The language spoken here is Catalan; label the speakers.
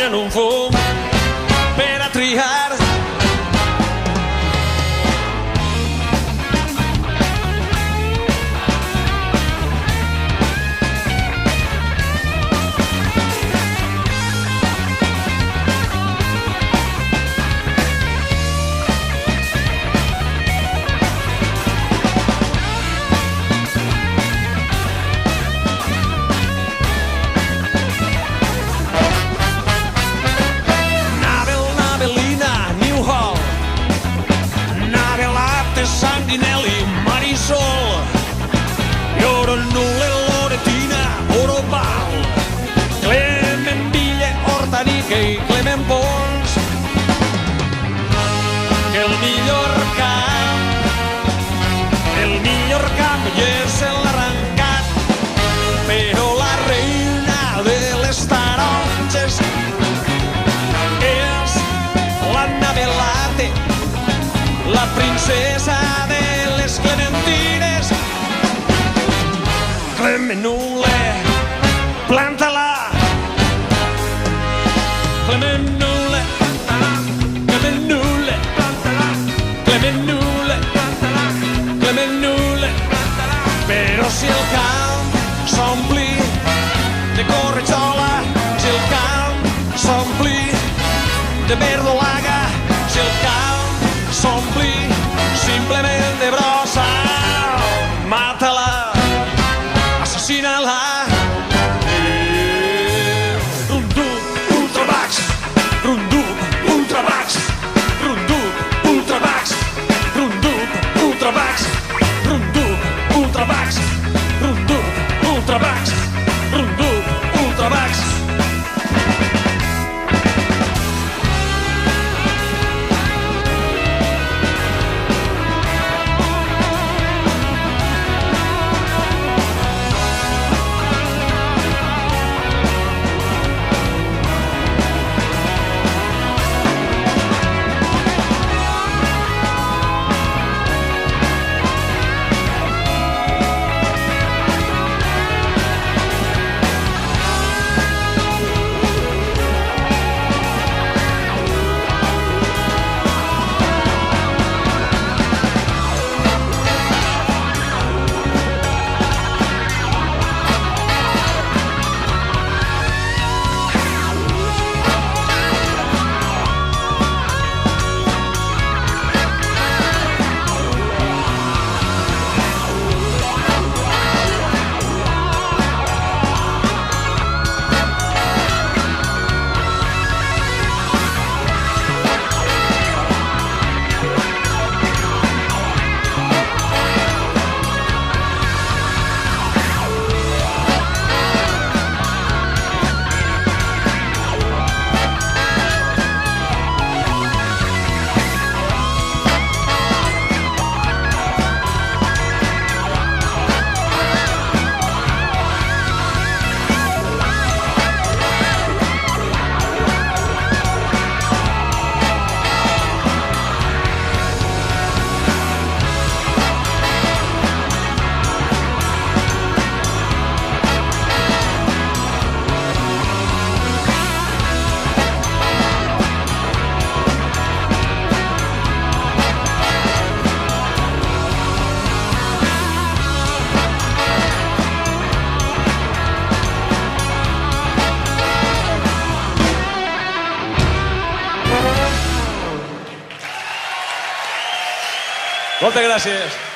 Speaker 1: buscant un fum per a triar. Sanguinelli, Marisol, Lloro Nulle, Loretina, Orobal, Clement Ville, Hortanique i Clement Pons. El millor camp és l'arrencat, però la reina de les taronges és l'Anna Belate, la princesa de les clementines. Clement Nulle, planta-la. Clement Nulle, Clement Nulle, Clement Nulle, Clement Nulle. Però si el camp s'ompli de corretxola, si el camp s'ompli de verdolaga, si el camp s'ompli simplement de brossa, mata-la, assassina-la. Rundup, ultrabax, rundup, ultrabax, rundup, ultrabax, rundup, ultrabax, rundup, ultrabax, rundup, ultrabax, rundup, ultrabax.
Speaker 2: Moltes gràcies.